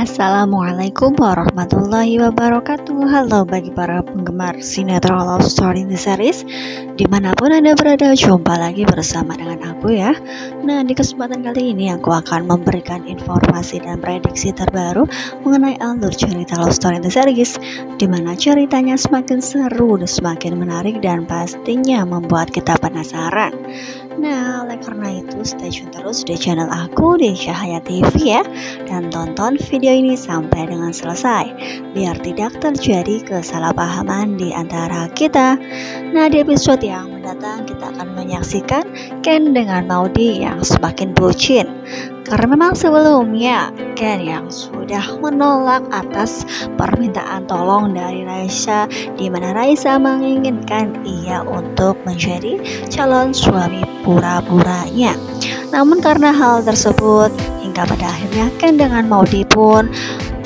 Assalamualaikum warahmatullahi wabarakatuh. Halo bagi para penggemar sinetron Love Story The Series, dimanapun Anda berada, jumpa lagi bersama dengan aku ya. Nah, di kesempatan kali ini aku akan memberikan informasi dan prediksi terbaru mengenai alur cerita Love Story The Series, dimana ceritanya semakin seru dan semakin menarik dan pastinya membuat kita penasaran. Nah, oleh karena itu stay tune terus di channel aku di Cahaya TV ya, dan tonton video ini sampai dengan selesai biar tidak terjadi kesalahpahaman di antara kita. Nah, di episode yang mendatang kita akan menyaksikan Ken dengan Maudy yang semakin bucin, karena memang sebelumnya Ken yang sudah menolak atas permintaan tolong dari Raisa, di mana Raisa menginginkan ia untuk menjadi calon suami pura-puranya. Namun karena hal tersebut, hingga pada akhirnya Ken dengan Maudy pun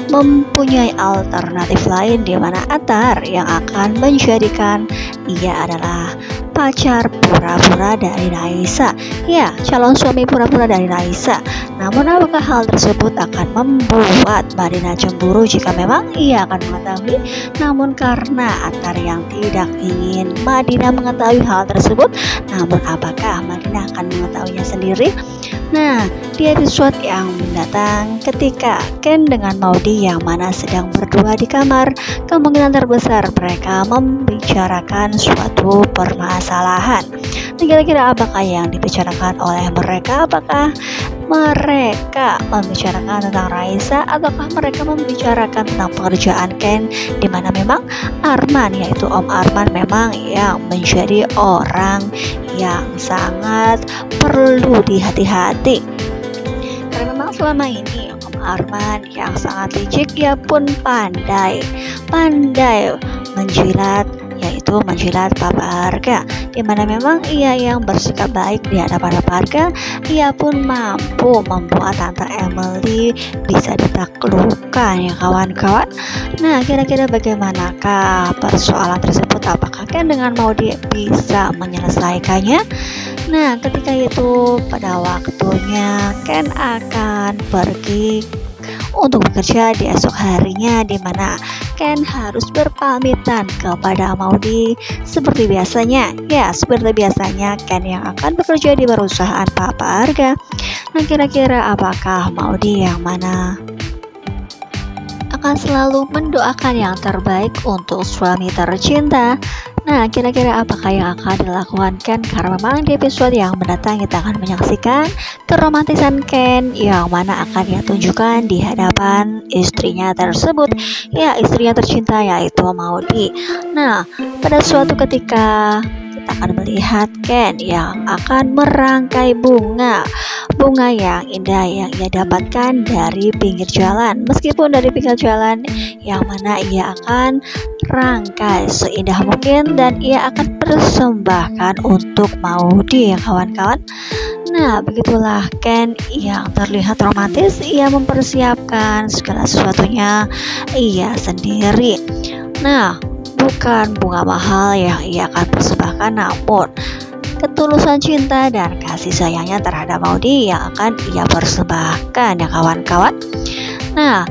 mempunyai alternatif lain, di mana Atar yang akan menjadikan ia adalah pacar pura-pura dari Raisa, ya, calon suami pura-pura dari Raisa. Namun apakah hal tersebut akan membuat Madina cemburu jika memang ia akan mengetahui? Namun karena Atar yang tidak ingin Madina mengetahui hal tersebut, namun apakah Madina akan mengetahuinya sendiri? Nah, di episode yang mendatang, ketika Ken dengan Maudy yang mana sedang berdua di kamar, kemungkinan terbesar mereka membicarakan suatu permasalahan. Nah, kira-kira apakah yang dibicarakan oleh mereka? Apakah mereka membicarakan tentang Raisa, ataukah mereka membicarakan tentang pekerjaan Ken, di mana memang Arman, yaitu Om Arman, memang yang menjadi orang yang sangat perlu dihati-hati. Karena memang selama ini Om Arman yang sangat licik, ia pun pandai menjilat, yaitu menjilat Papa Arga, di mana memang ia yang bersikap baik di hadapan Papa Arga. Ia pun mampu membuat Tante Emily bisa ditaklukkan ya kawan-kawan. Nah, kira-kira bagaimanakah persoalan tersebut? Apakah Ken dengan Maudy bisa menyelesaikannya? Nah, ketika itu pada waktunya Ken akan pergi untuk bekerja di esok harinya, di mana Ken harus berpamitan kepada Maudy seperti biasanya. Ya, seperti biasanya Ken yang akan bekerja di perusahaan Papa Arga. Nah, kira-kira apakah Maudy yang mana akan selalu mendoakan yang terbaik untuk suami tercinta? Nah, kira-kira apakah yang akan dilakukan Ken? Karena memang di episode yang mendatang kita akan menyaksikan keromantisan Ken yang mana akan ia tunjukkan di hadapan istrinya tersebut, ya, istrinya tercinta yaitu Maudy. Nah, pada suatu ketika kita akan melihat Ken yang akan merangkai bunga yang indah yang ia dapatkan dari pinggir jalan. Meskipun dari pinggir jalan yang mana ia akan rangkai seindah mungkin dan ia akan persembahkan untuk Maudy ya kawan-kawan. Nah, begitulah Ken yang terlihat romantis. Ia mempersiapkan segala sesuatunya ia sendiri. Nah, bukan bunga mahal yang ia akan persembahkan, namun ketulusan cinta dan kasih sayangnya terhadap Maudy yang akan ia persembahkan ya kawan-kawan. Nah,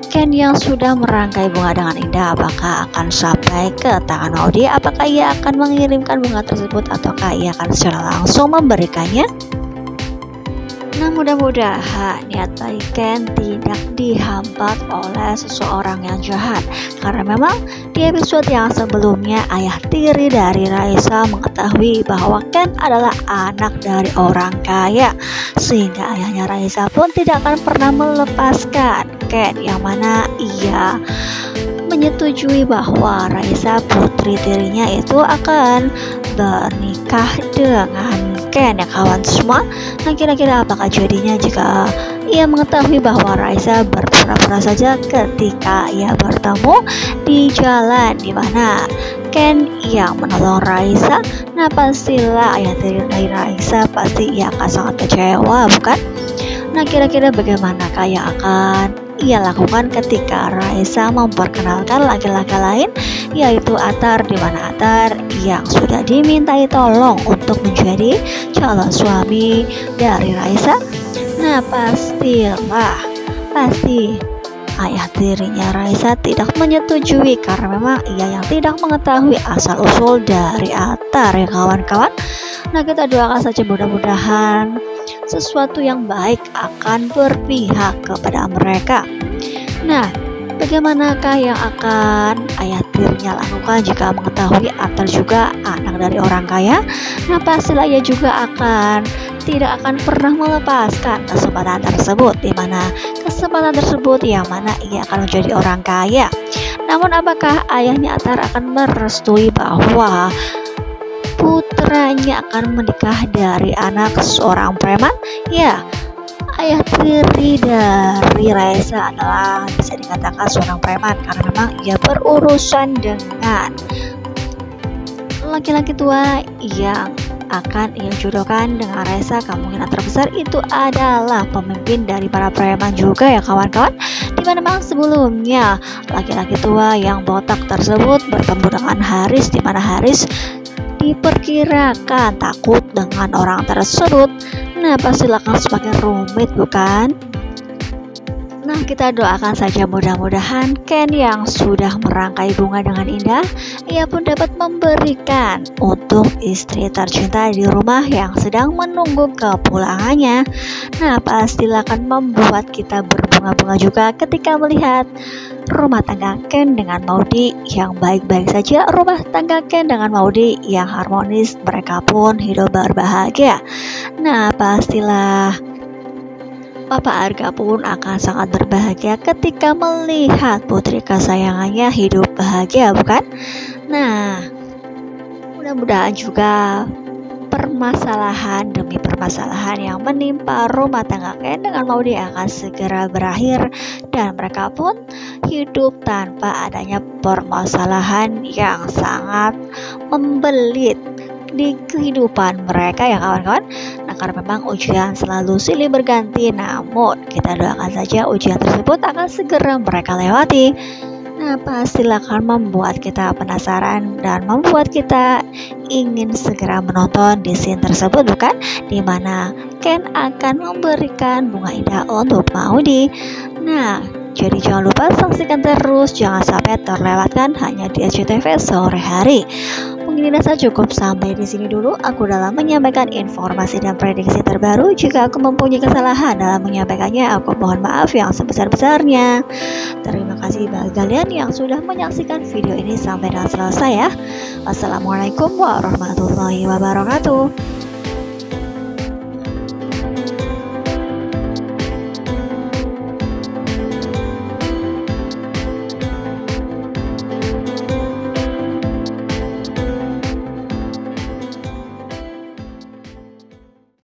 Ken yang sudah merangkai bunga dengan indah, apakah akan sampai ke tangan Maudy? Apakah ia akan mengirimkan bunga tersebut, ataukah ia akan secara langsung memberikannya? Nah, mudah-mudahan niat baik Ken tidak dihambat oleh seseorang yang jahat, karena memang di episode yang sebelumnya ayah tiri dari Raisa mengetahui bahwa Ken adalah anak dari orang kaya, sehingga ayahnya Raisa pun tidak akan pernah melepaskan Ken, yang mana ia menyetujui bahwa Raisa putri tirinya itu akan bernikah dengan Ken ya kawan semua. Nah, kira-kira apakah jadinya jika ia mengetahui bahwa Raisa berpura-pura saja ketika ia bertemu di jalan, di mana Ken yang menolong Raisa? Nah, pastilah ayah dari Raisa pasti ia akan sangat kecewa, bukan? Nah, kira-kira bagaimanakah yang akan ia lakukan ketika Raisa memperkenalkan laki-laki lain, yaitu Atar, di mana Atar yang sudah dimintai tolong untuk menjadi calon suami dari Raisa? Nah, pasti ayah tirinya Raisa tidak menyetujui karena memang ia yang tidak mengetahui asal-usul dari Atar ya kawan-kawan. Nah, kita doakan saja mudah-mudahan sesuatu yang baik akan berpihak kepada mereka. Nah, bagaimanakah yang akan ayah tirinya lakukan jika mengetahui Atar juga anak dari orang kaya? Nah, pastilah ia juga tidak akan pernah melepaskan kesempatan tersebut, di mana kesempatan tersebut yang mana ia akan menjadi orang kaya. Namun apakah ayahnya Atar akan merestui bahwa putranya akan menikah dari anak seorang preman? Ya, ayah tiri dari Raisa adalah bisa dikatakan seorang preman karena memang ia berurusan dengan laki-laki tua yang akan ia jodohkan dengan Raisa. Kemungkinan terbesar itu adalah pemimpin dari para preman juga ya kawan-kawan, dimana memang sebelumnya laki-laki tua yang botak tersebut bertemu dengan Haris, dimana Haris diperkirakan takut dengan orang tersebut. Nah, pastilah akan semakin rumit bukan? Nah, kita doakan saja mudah-mudahan Ken yang sudah merangkai bunga dengan indah, ia pun dapat memberikan untuk istri tercinta di rumah yang sedang menunggu kepulangannya. Nah, pastilah akan membuat kita berbunga-bunga juga ketika melihat rumah tangga Ken dengan Maudy yang baik-baik saja, rumah tangga Ken dengan Maudy yang harmonis, mereka pun hidup berbahagia. Nah, pastilah Papa Arga pun akan sangat berbahagia ketika melihat putri kesayangannya hidup bahagia, bukan? Nah, mudah-mudahan juga permasalahan demi permasalahan yang menimpa rumah tangga Ken dengan Maudy akan segera berakhir dan mereka pun hidup tanpa adanya permasalahan yang sangat membelit di kehidupan mereka ya kawan-kawan. Nah, karena memang ujian selalu silih berganti, namun kita doakan saja ujian tersebut akan segera mereka lewati. Nah, pastilah akan membuat kita penasaran dan membuat kita ingin segera menonton di scene tersebut, bukan? Dimana Ken akan memberikan bunga indah untuk Maudy. Nah, jadi jangan lupa saksikan terus, jangan sampai terlewatkan hanya di SCTV sore hari. Mungkin dirasa cukup sampai di sini dulu aku dalam menyampaikan informasi dan prediksi terbaru. Jika aku mempunyai kesalahan dalam menyampaikannya, aku mohon maaf yang sebesar-besarnya. Terima kasih bagi kalian yang sudah menyaksikan video ini sampai dengan selesai ya. Wassalamualaikum warahmatullahi wabarakatuh.